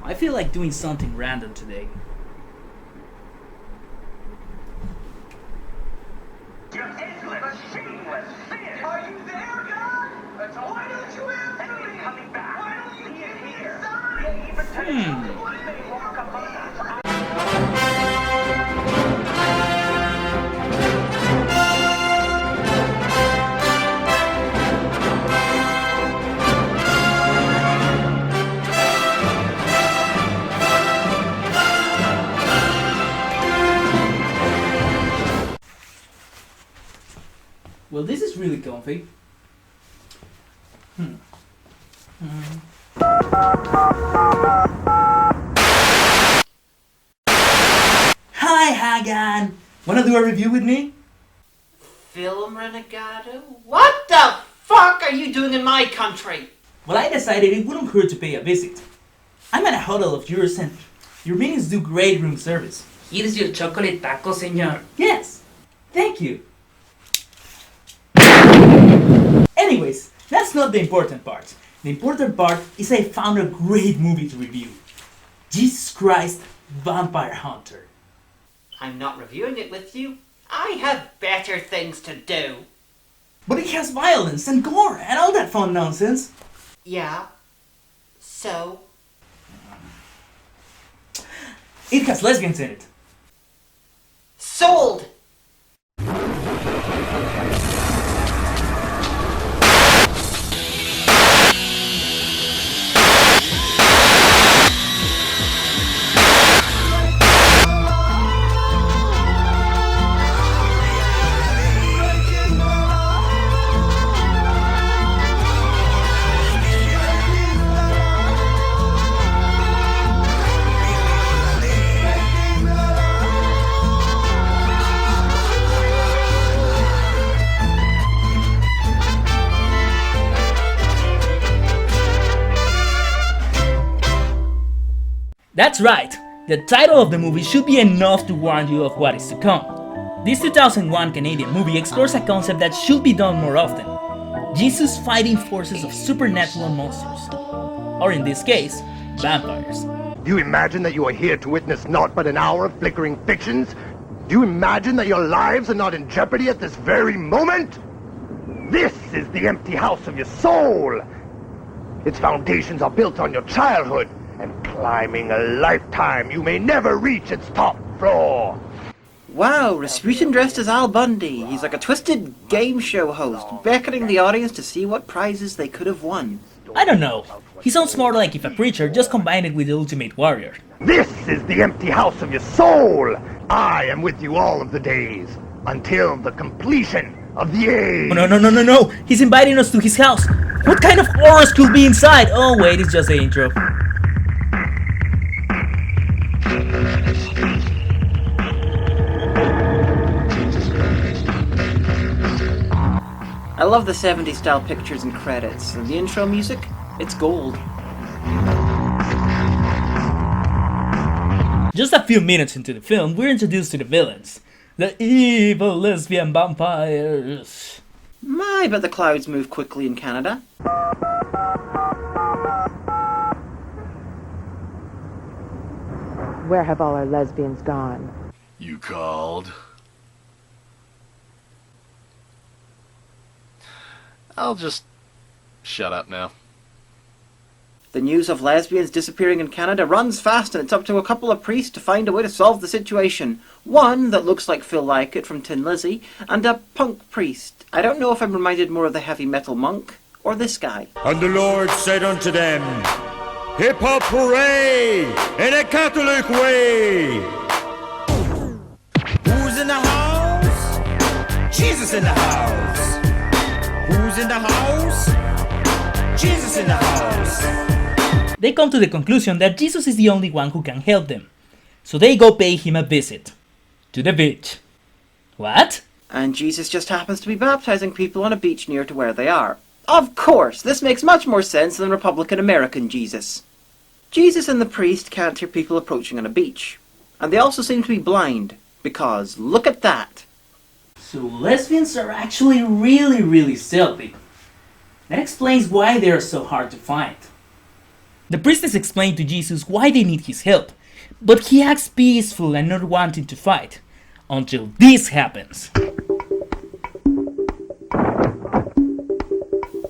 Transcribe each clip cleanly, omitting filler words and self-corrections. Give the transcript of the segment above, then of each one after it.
I feel like doing something random today. You're endless, shameless, sin. Are you there, God? That's all. Why don't you answer me? Coming back. Why don't you get here? Yeah, even today, they walk among us. Well, this is really comfy. Hi, Hagan! Wanna do a review with me? Film Renegado? What the fuck are you doing in my country? Well, I decided it wouldn't hurt to pay a visit. I'm at a hotel of yours and your meetings do great room service. Here's your chocolate taco, señor. Yes, thank you. Anyways, that's not the important part. The important part is I found a great movie to review. Jesus Christ, Vampire Hunter. I'm not reviewing it with you. I have better things to do. But it has violence and gore and all that fun nonsense. Yeah. So? It has lesbians in it. Sold! That's right, the title of the movie should be enough to warn you of what is to come. This 2001 Canadian movie explores a concept that should be done more often. Jesus fighting forces of supernatural monsters. Or in this case, vampires. Do you imagine that you are here to witness naught but an hour of flickering fictions? Do you imagine that your lives are not in jeopardy at this very moment? This is the empty house of your soul. Its foundations are built on your childhood, and climbing a lifetime, you may never reach its top floor. Wow, Rasputin dressed as Al Bundy. He's like a twisted game show host, beckoning the audience to see what prizes they could have won. I don't know. He sounds more like if a preacher just combined it with the Ultimate Warrior. This is the empty house of your soul. I am with you all of the days, until the completion of the age. Oh, no. He's inviting us to his house. What kind of horrors could be inside? Oh wait, it's just the intro. I love the 70s style pictures and credits, and the intro music, it's gold. Just a few minutes into the film, we're introduced to the villains. The evil lesbian vampires. My, but the clouds move quickly in Canada. Where have all our lesbians gone? You called? I'll just shut up now. The news of lesbians disappearing in Canada runs fast, and it's up to a couple of priests to find a way to solve the situation. One that looks like Phil Lykett from Tin Lizzy, and a punk priest. I don't know if I'm reminded more of the heavy metal monk, or this guy. And the Lord said unto them, Hip-hop hooray, in a Catholic way. Who's in the house? Jesus in the house. Who's in the house? Jesus in the house. They come to the conclusion that Jesus is the only one who can help them. So they go pay him a visit. To the beach. What? And Jesus just happens to be baptizing people on a beach near to where they are. Of course, this makes much more sense than Republican American Jesus. Jesus and the priest can't hear people approaching on a beach. And they also seem to be blind, because look at that. So lesbians are actually really stealthy. That explains why they are so hard to find. The priestess explained to Jesus why they need his help, but he acts peaceful and not wanting to fight, until this happens.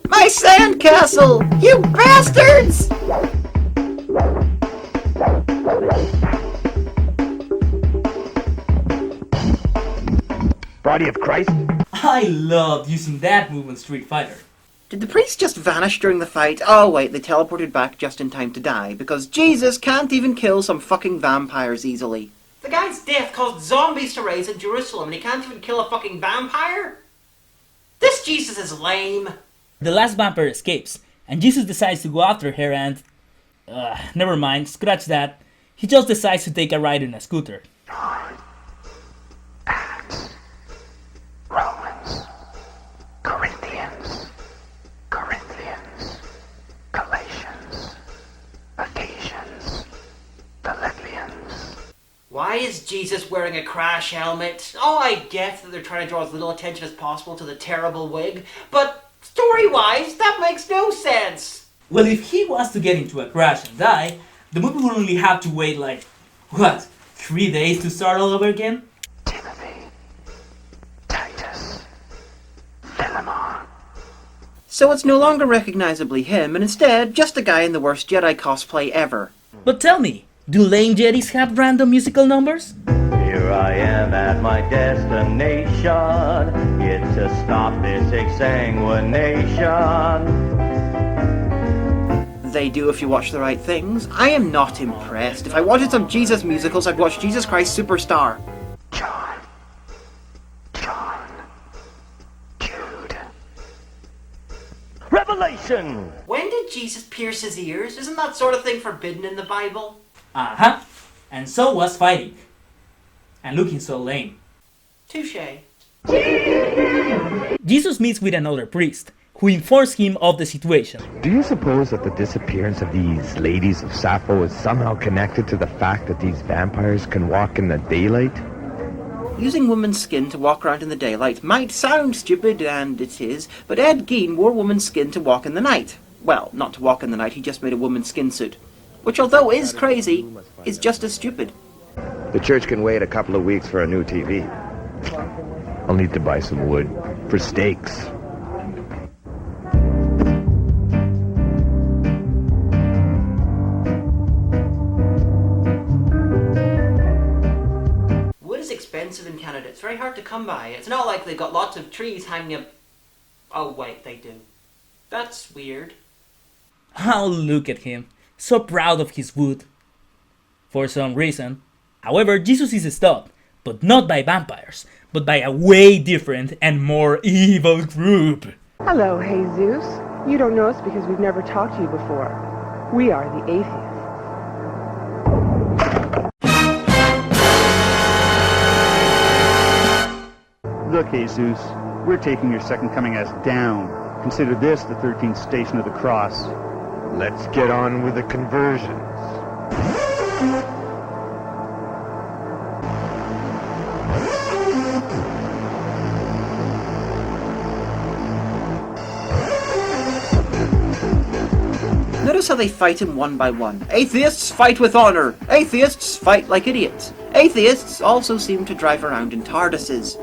My sandcastle! You bastards! Body of Christ? I loved using that move on Street Fighter. Did the priest just vanish during the fight? Oh wait, they teleported back just in time to die, because Jesus can't even kill some fucking vampires easily. The guy's death caused zombies to rise in Jerusalem, and he can't even kill a fucking vampire? This Jesus is lame. The last vampire escapes, and Jesus decides to go after her and... never mind, scratch that. He just decides to take a ride in a scooter. Acts, Romans, Corinthians, Galatians, Ephesians, the lesbians. Why is Jesus wearing a crash helmet? Oh, I get that they're trying to draw as little attention as possible to the terrible wig, but story-wise, that makes no sense. Well, if he was to get into a crash and die, the movie would only have to wait like, what, 3 days to start all over again? Timothy, Titus, Philemon. So it's no longer recognizably him, and instead, just a guy in the worst Jedi cosplay ever. But tell me, do lame Jedis have random musical numbers? Here I am at my destination, here to stop this exsanguination. They do if you watch the right things. I am not impressed. If I wanted some Jesus musicals, I'd watch Jesus Christ Superstar. John, Jude. Revelation! When did Jesus pierce his ears? Isn't that sort of thing forbidden in the Bible? Uh-huh. And so was fighting. And looking so lame. Touché. Jesus meets with another priest, who informs him of the situation. Do you suppose that the disappearance of these ladies of Sappho is somehow connected to the fact that these vampires can walk in the daylight? Using woman's skin to walk around in the daylight might sound stupid, and it is, but Ed Gein wore woman's skin to walk in the night. Well, not to walk in the night, he just made a woman's skin suit. Which, although is crazy, is just as stupid. The church can wait a couple of weeks for a new TV. I'll need to buy some wood for stakes. Wood is expensive in Canada. It's very hard to come by. It's not like they've got lots of trees hanging up. Oh wait, they do. That's weird. Oh, look at him. So proud of his wood. For some reason. However, Jesus is stopped, but not by vampires, but by a way different and more evil group. Hello, Jesus. You don't know us because we've never talked to you before. We are the atheists. Look, Jesus, we're taking your second coming as down. Consider this the 13th station of the cross. Let's get on with the conversions. Notice how they fight him one by one. Atheists fight with honor. Atheists fight like idiots. Atheists also seem to drive around in TARDISes.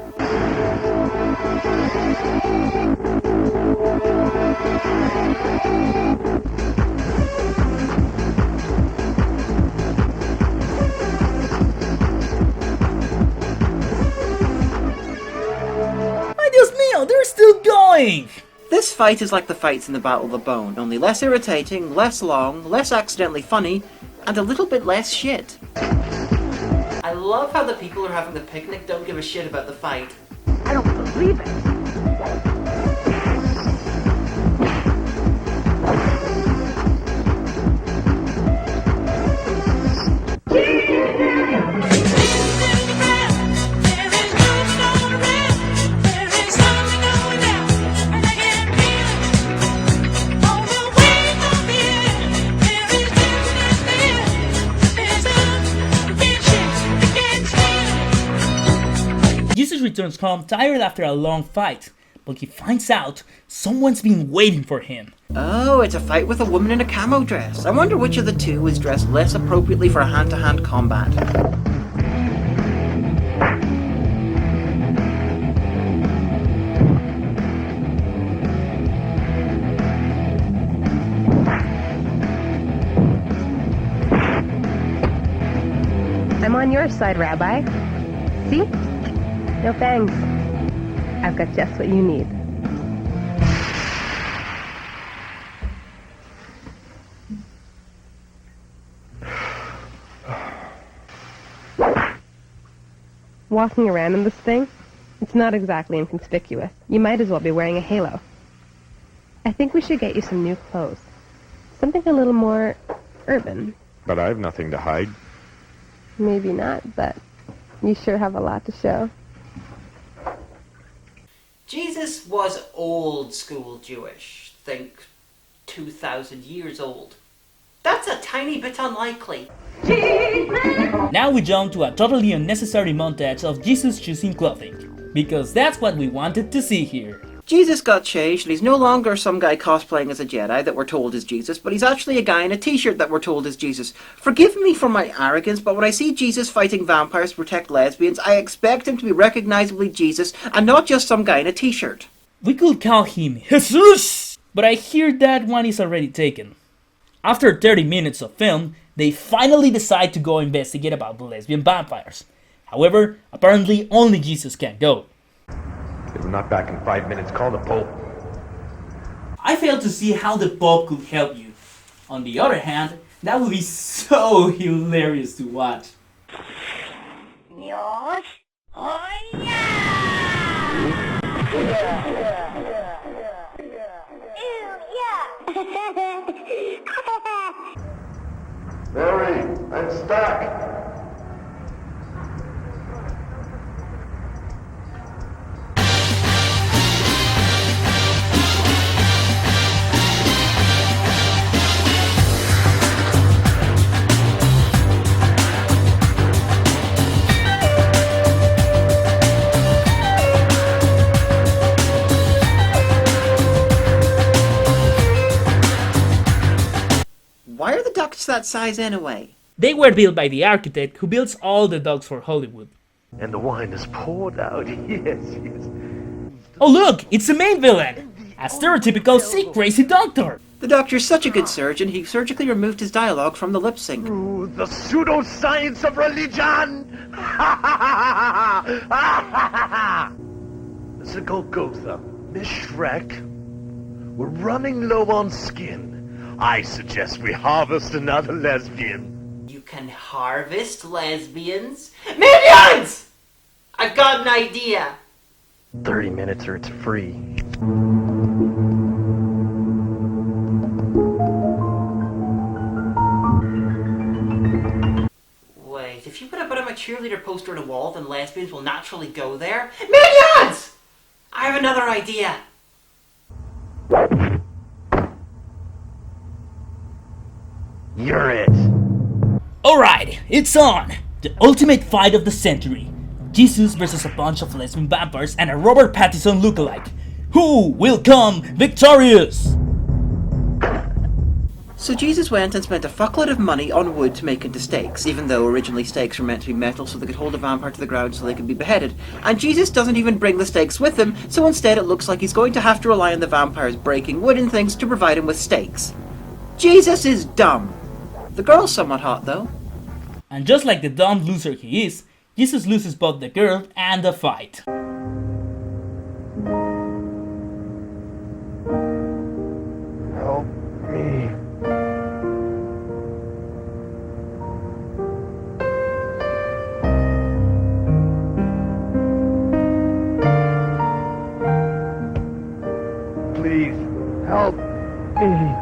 Ay Dios mío, they're still going! This fight is like the fights in the Battle of the Bone, only less irritating, less long, less accidentally funny, and a little bit less shit. I love how the people who are having the picnic don't give a shit about the fight. I don't believe it. Jesus returns home tired after a long fight, but he finds out someone's been waiting for him. Oh, it's a fight with a woman in a camo dress. I wonder which of the two is dressed less appropriately for hand-to-hand combat. I'm on your side, Rabbi. See? No fangs. I've got just what you need. Walking around in this thing, it's not exactly inconspicuous. You might as well be wearing a halo. I think we should get you some new clothes. Something a little more urban. But I have nothing to hide. Maybe not, but you sure have a lot to show. Jesus was old school Jewish. Think 2,000 years old. That's a tiny bit unlikely. Now we jump to a totally unnecessary montage of Jesus choosing clothing, because that's what we wanted to see here. Jesus got changed, and he's no longer some guy cosplaying as a Jedi that we're told is Jesus, but he's actually a guy in a t-shirt that we're told is Jesus. Forgive me for my arrogance, but when I see Jesus fighting vampires to protect lesbians, I expect him to be recognizably Jesus, and not just some guy in a t-shirt. We could call him Jesus, but I hear that one is already taken. After 30 minutes of film, they finally decide to go investigate about the lesbian vampires. However, apparently only Jesus can go. They were not back in 5 minutes. Call the Pope. I fail to see how the Pope could help you. On the other hand, that would be so hilarious to watch. Mary, I'm stuck. Why are the ducks that size anyway? They were built by the architect who builds all the ducks for Hollywood. And the wine is poured out. Yes, yes. Oh look, it's the main villain! A stereotypical sick crazy doctor! The doctor's such a good surgeon, he surgically removed his dialogue from the lip sync. Ooh, the pseudoscience of religion! Mr. Golgotha, Miss Shrek, we're running low on skin. I suggest we harvest another lesbian. You can harvest lesbians? Minions! I've got an idea. 30 minutes or it's free. Wait, if you put a bit of a cheerleader poster on a wall, then lesbians will naturally go there? Minions! I have another idea. You're it. Alright, it's on! The ultimate fight of the century. Jesus versus a bunch of lesbian vampires and a Robert Pattinson lookalike. Who will come victorious? So Jesus went and spent a fuckload of money on wood to make into stakes, even though originally stakes were meant to be metal so they could hold a vampire to the ground so they could be beheaded. And Jesus doesn't even bring the stakes with him, so instead it looks like he's going to have to rely on the vampires breaking wooden things to provide him with stakes. Jesus is dumb. The girl's somewhat hot though. And just like the dumb loser he is, Jesus loses both the girl and the fight. Help me. Please, help me.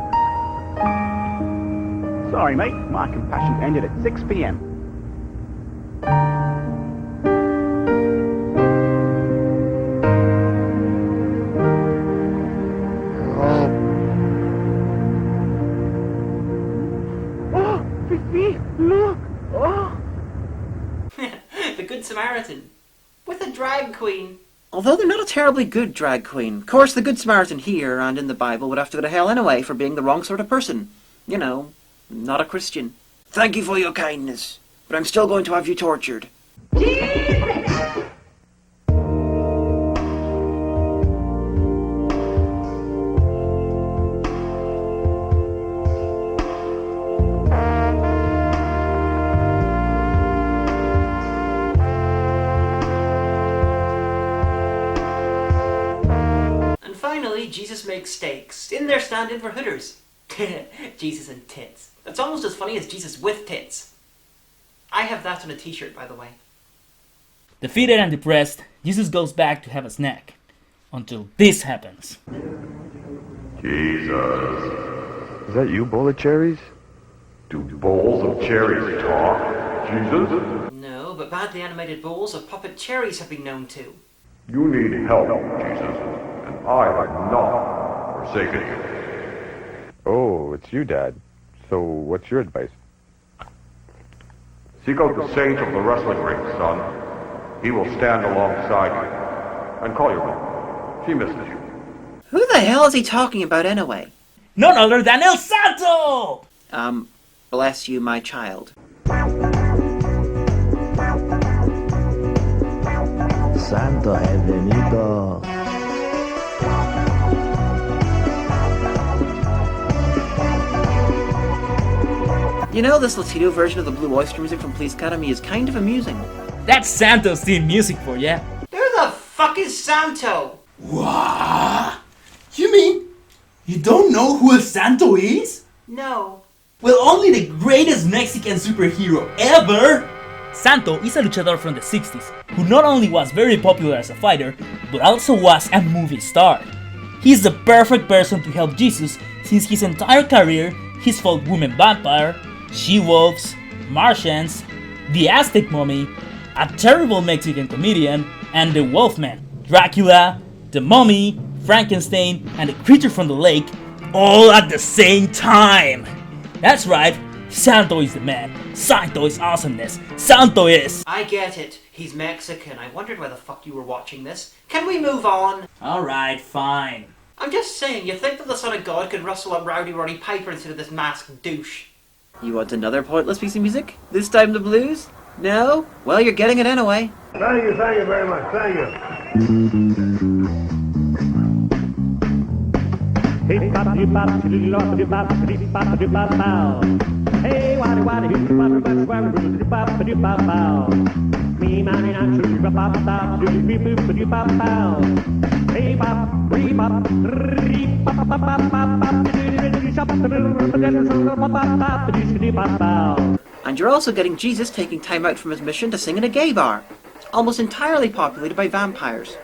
Sorry, mate. My compassion ended at 6 p.m. Help. Oh, Fifi, look! Oh! The Good Samaritan. With a drag queen. Although they're not a terribly good drag queen. Of course, the Good Samaritan here and in the Bible would have to go to hell anyway for being the wrong sort of person. You know, not a Christian. Thank you for your kindness, but I'm still going to have you tortured. Finally, Jesus makes steaks. In there stand-in for hooters. Jesus and tits. That's almost as funny as Jesus with tits. I have that on a t-shirt, by the way. Defeated and depressed, Jesus goes back to have a snack. Until this happens. Jesus. Is that you, bowl of cherries? Do bowls of cherries talk, Jesus? No, but badly animated bowls of puppet cherries have been known to. You need help, Jesus. I have not forsaken you. Oh, it's you, Dad. So, what's your advice? Seek out the sage of the wrestling ring, son. He will stand alongside you. And call your mom. She misses you. Who the hell is he talking about anyway? None other than El Santo! Bless you, my child. Santo è venuto. You know, this Latino version of the Blue Oyster music from Police Academy is kind of amusing. That's Santo's theme music for ya. Who the fuck is Santo? What? You mean you don't know who El Santo is? No. Well, only the greatest Mexican superhero ever! Santo is a luchador from the 60s who not only was very popular as a fighter, but also was a movie star. He's the perfect person to help Jesus since his entire career he's fought women vampire, she-wolves, Martians, the Aztec mummy, a terrible Mexican comedian, and the Wolfman, Dracula, the mummy, Frankenstein, and the creature from the lake, all at the same time! That's right, Santo is the man. Santo is awesomeness. Santo is... I get it. He's Mexican. I wondered why the fuck you were watching this. Can we move on? Alright, fine. I'm just saying, you think that the Son of God could rustle up Rowdy Roddy Piper instead of this masked douche. You want another pointless piece of music? This time the blues? No? Well, you're getting it anyway. Thank you very much, thank you. Hey, waddy waddy hoo waddy waddy waddy bop doo bop bow. Me money not true bop bop doo beep boop doo bop bow. Hey bop re bop re bop bop bop bop doo shop doo bop bow. And you're also getting Jesus taking time out from his mission to sing in a gay bar. It's almost entirely populated by vampires.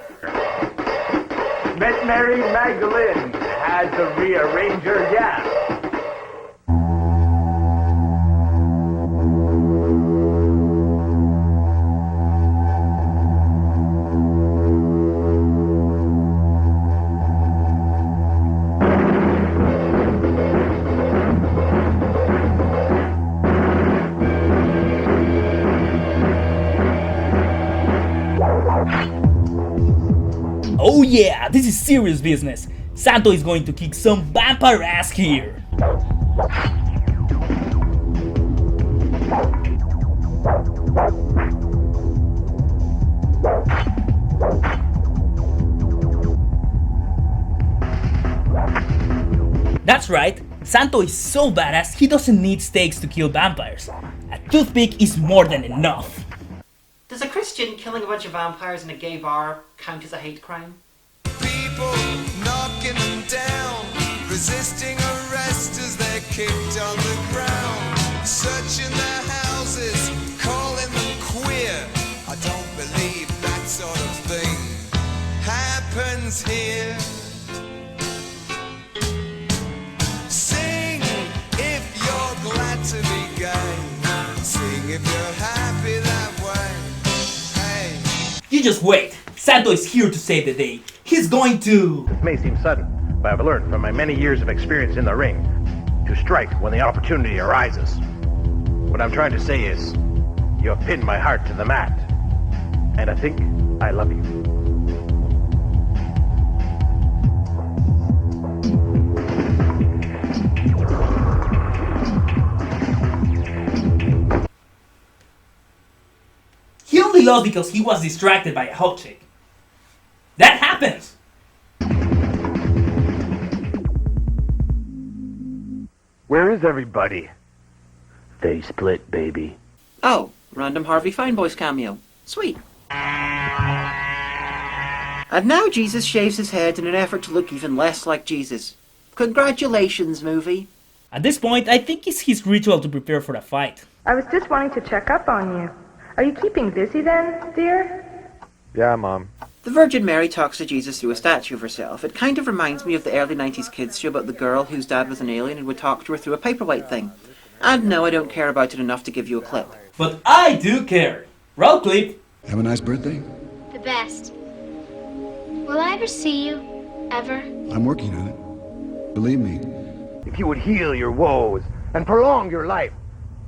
Met Mary Magdalene, had to rearrange her gas. Oh yeah, this is serious business. Santo is going to kick some vampire ass here. That's right, Santo is so badass he doesn't need stakes to kill vampires. A toothpick is more than enough. Does a Christian killing a bunch of vampires in a gay bar count as a hate crime? People knocking them down, resisting arrest as they're kicked on the ground, searching their houses, calling them queer. I don't believe that sort of thing happens here. Sing if you're glad to be gay, sing if you're happy that way. You just wait. Santo is here to save the day. He's going to... It may seem sudden, but I've learned from my many years of experience in the ring to strike when the opportunity arises. What I'm trying to say is, you have pinned my heart to the mat, and I think I love you. lost because he was distracted by a hot chick. That happens! Where is everybody? They split, baby. Oh, random Harvey Feinboy's cameo. Sweet. And now Jesus shaves his head in an effort to look even less like Jesus. Congratulations, movie. At this point, I think it's his ritual to prepare for a fight. I was just wanting to check up on you. Are you keeping busy then, dear? Yeah, Mom. The Virgin Mary talks to Jesus through a statue of herself. It kind of reminds me of the early 90s kids show about the girl whose dad was an alien and would talk to her through a paperweight thing. And no, I don't care about it enough to give you a clip. But I do care. Roll clip. Have a nice birthday? The best. Will I ever see you? Ever? I'm working on it. Believe me. If you would heal your woes and prolong your life,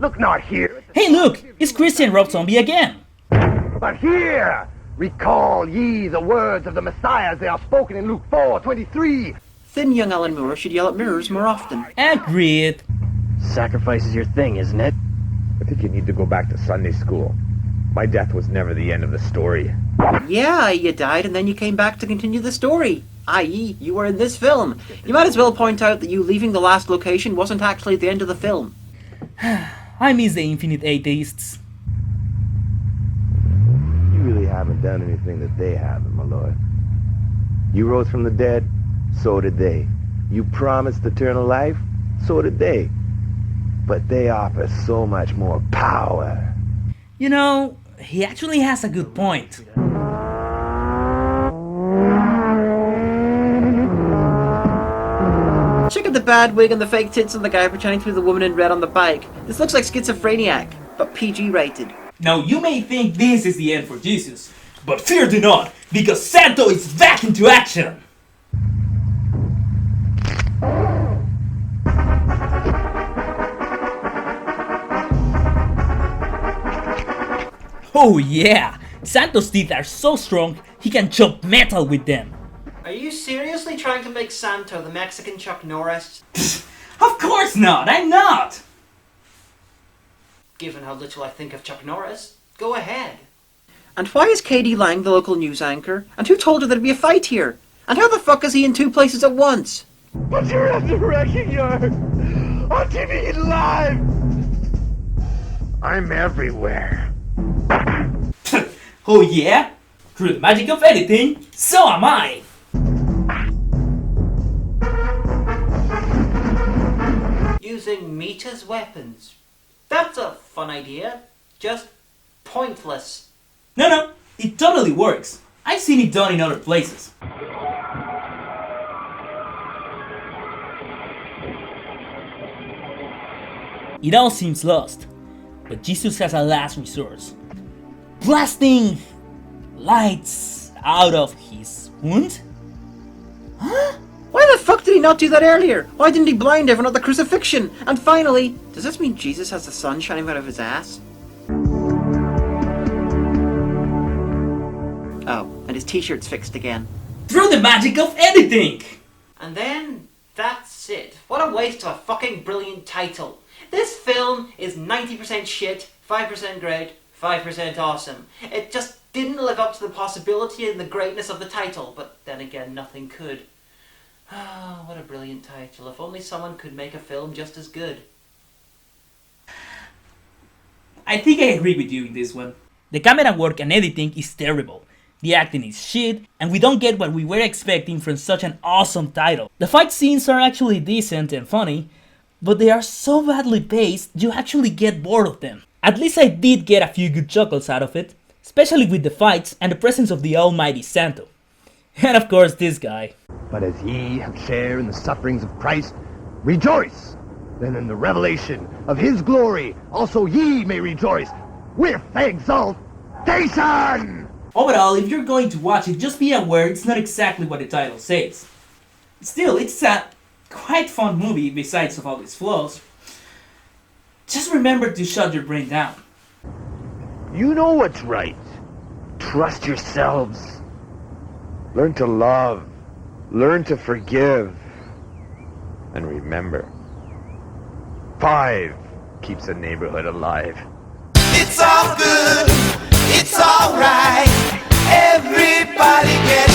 look not here. Hey look, it's Christian Rob Zombie again. But here, recall ye the words of the Messiah as they are spoken in Luke 4:23. Thin young Alan Moore should yell at mirrors more often. Agreed. Sacrifice is your thing, isn't it? I think you need to go back to Sunday school. My death was never the end of the story. Yeah, you died and then you came back to continue the story. I.e., you were in this film. You might as well point out that you leaving the last location wasn't actually the end of the film. I miss the infinite atheists. You really haven't done anything that they haven't, my lord. You rose from the dead, so did they. You promised eternal life, so did they. But they offer so much more power. You know, he actually has a good point. Check out the bad wig and the fake tits on the guy pretending to be the woman in red on the bike. This looks like Schizophreniac, but PG rated. Now you may think this is the end for Jesus, but fear do not, because Santo is back into action! Oh yeah! Santo's teeth are so strong, he can chop metal with them. Are you seriously trying to make Santo the Mexican Chuck Norris? Of course not! I'm not! Given how little I think of Chuck Norris, go ahead. And why is Katie Lang the local news anchor? And who told her there'd be a fight here? And how the fuck is he in two places at once? But you're at the wrecking yard! On TV live! I'm everywhere. Oh yeah? Through the magic of editing, so am I! Using meat as weapons. That's a fun idea. Just pointless. No, it totally works. I've seen it done in other places. It all seems lost, but Jesus has a last resource. Blasting lights out of his wound? Huh? Why the fuck did he not do that earlier? Why didn't he blind everyone at the crucifixion? And finally, does this mean Jesus has the sun shining out of his ass? Oh, and his t-shirt's fixed again. Through the magic of editing! And then, that's it. What a waste of a fucking brilliant title. This film is 90% shit, 5% great, 5% awesome. It just didn't live up to the possibility and the greatness of the title, but then again, nothing could. Ah, what a brilliant title. If only someone could make a film just as good. I think I agree with you in this one. The camera work and editing is terrible. The acting is shit, and we don't get what we were expecting from such an awesome title. The fight scenes are actually decent and funny, but they are so badly paced you actually get bored of them. At least I did get a few good chuckles out of it, especially with the fights and the presence of the almighty Santo. And of course this guy. But as ye have share in the sufferings of Christ, rejoice! Then in the revelation of his glory, also ye may rejoice with exaltation! Overall, if you're going to watch it, just be aware it's not exactly what the title says. Still, it's a quite fun movie besides of all its flaws. Just remember to shut your brain down. You know what's right. Trust yourselves. Learn to love. Learn to forgive. And remember, 5 keeps a neighborhood alive. It's all good. It's It's alright. Everybody get